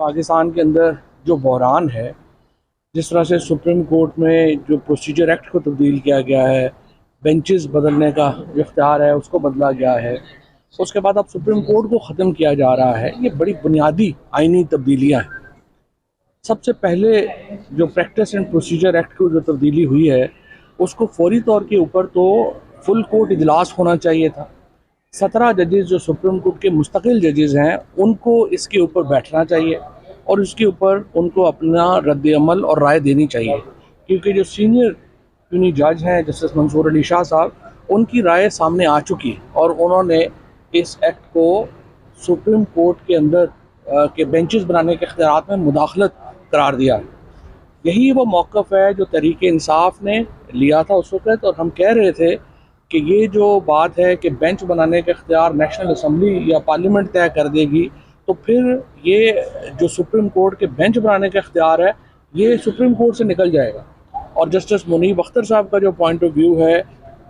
पाकिस्तान के अंदर जो बहरान है, जिस तरह से सुप्रीम कोर्ट में जो प्रोसीजर एक्ट को तब्दील किया गया है, बेंचेस बदलने का जो इख्तियार है उसको बदला गया है, उसके बाद अब सुप्रीम कोर्ट को ख़त्म किया जा रहा है, ये बड़ी बुनियादी आइनी तब्दीलियाँ हैं। सबसे पहले जो प्रैक्टिस एंड प्रोसीजर एक्ट को जो तब्दीली हुई है उसको फौरी तौर के ऊपर तो फुल कोर्ट इजलास होना चाहिए था। 17 जजेस जो सुप्रीम कोर्ट के मुस्तकिल जजेस हैं उनको इसके ऊपर बैठना चाहिए और इसके ऊपर उनको अपना रद्द अमल और राय देनी चाहिए, क्योंकि जो सीनियर यूनी जज हैं जस्टिस मंसूर अली शाह साहब, उनकी राय सामने आ चुकी है और उन्होंने इस एक्ट को सुप्रीम कोर्ट के अंदर के बेंचेस बनाने के इख्तियारात में मुदाखलत करार दिया है। यही वो मौक़िफ़ है जो तहरीक इंसाफ ने लिया था उस वक़्त, और हम कह रहे थे कि ये जो बात है कि बेंच बनाने का इख्तियार नेशनल असम्बली या पार्लियामेंट तय कर देगी, तो फिर ये जो सुप्रीम कोर्ट के बेंच बनाने का इख्तियार है ये सुप्रीम कोर्ट से निकल जाएगा। और जस्टिस मुनीब अख्तर साहब का जो पॉइंट ऑफ व्यू है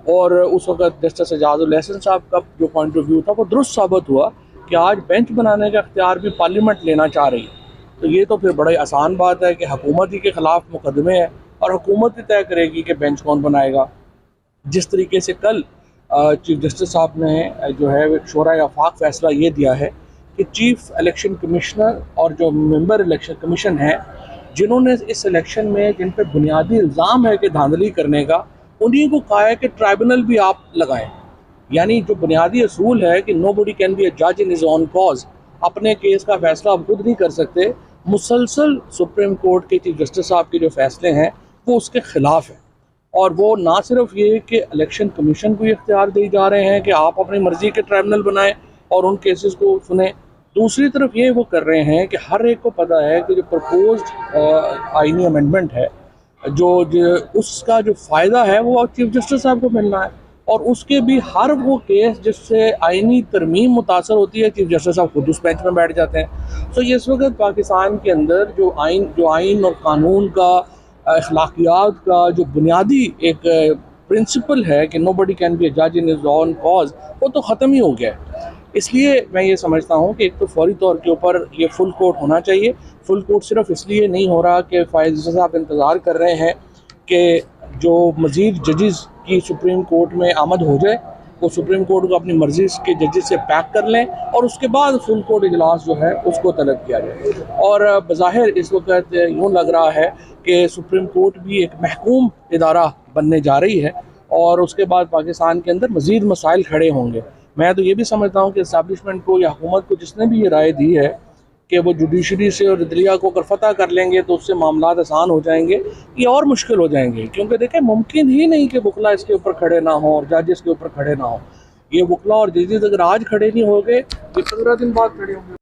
और उस वक़्त जस्टिस एजाजुल एहसन साहब का जो पॉइंट ऑफ व्यू था वो दुरुस्त साबित हुआ कि आज बेंच बनाने का इख्तियार भी पार्लियामेंट लेना चाह रही है। तो ये तो फिर बड़ी आसान बात है कि हुकूमत ही के ख़िलाफ़ मुकदमे हैं और हुकूमत ही तय करेगी कि बेंच कौन बनाएगा। जिस तरीके से कल चीफ जस्टिस साहब ने जो है एक शोरा आफाक फैसला ये दिया है कि चीफ इलेक्शन कमिश्नर और जो मेंबर इलेक्शन कमीशन है जिन्होंने इस इलेक्शन में जिन पर बुनियादी इल्ज़ाम है कि धांधली करने का, उन्हीं को कहा है कि ट्राइब्यूनल भी आप लगाएं। यानी जो बुनियादी असूल है कि nobody can be a जज इन हिज ओन कॉज, अपने केस का फैसला आप खुद नहीं कर सकते, मुसलसल सुप्रीम कोर्ट के चीफ जस्टिस साहब के जो फैसले हैं वो उसके ख़िलाफ़ है। और वो ना सिर्फ ये कि इलेक्शन कमीशन को ये इख्तियार दिए जा रहे हैं कि आप अपनी मर्ज़ी के ट्राइब्यूनल बनाएं और उन केसेस को सुने, दूसरी तरफ ये वो कर रहे हैं कि हर एक को पता है कि जो प्रपोज्ड आइनी अमेंडमेंट है जो उसका जो फ़ायदा है वो चीफ जस्टिस साहब को मिलना है, और उसके भी हर वो केस जिससे आइनी तरमीम मुतासर होती है चीफ जस्टिस साहब खुद उस बेंच में बैठ जाते हैं। तो ये इस वक्त पाकिस्तान के अंदर जो आइन और कानून का अखलाकियात का जो बुनियादी एक प्रिंसिपल है कि nobody can be a जज इन हिज ओन कॉज, वो तो ख़त्म ही हो गया है। इसलिए मैं ये समझता हूँ कि एक तो फौरी तौर के ऊपर ये फुल कोर्ट होना चाहिए। फुल कोर्ट सिर्फ इसलिए नहीं हो रहा कि फ़ायज़ साहब इंतज़ार कर रहे हैं कि जो मज़ीद जजेस की सुप्रीम कोर्ट में आमद हो जाए, वो सुप्रीम कोर्ट को अपनी मर्ज़ी के जजेस से पैक कर लें और उसके बाद फुल कोर्ट इजलास जो है उसको तलब किया जाए। और बज़ाहिर इस वक्त यूँ लग रहा है कि सुप्रीम कोर्ट भी एक महकूम इदारा बनने जा रही है और उसके बाद पाकिस्तान के अंदर मज़ीद मसाइल खड़े होंगे। मैं तो ये भी समझता हूँ कि इस्टेब्लिशमेंट को या हुकूमत को जिसने भी ये राय दी है कि वो जुडिशरी से और अदलिया को अगर फतह कर लेंगे तो उससे मामला आसान हो जाएंगे, ये और मुश्किल हो जाएंगे, क्योंकि देखें मुमकिन ही नहीं कि वकला इसके ऊपर खड़े ना हों और जज इसके ऊपर खड़े ना हों। ये वकला और जजेस अगर आज खड़े नहीं हो गए, ये 15 दिन बाद खड़े होंगे।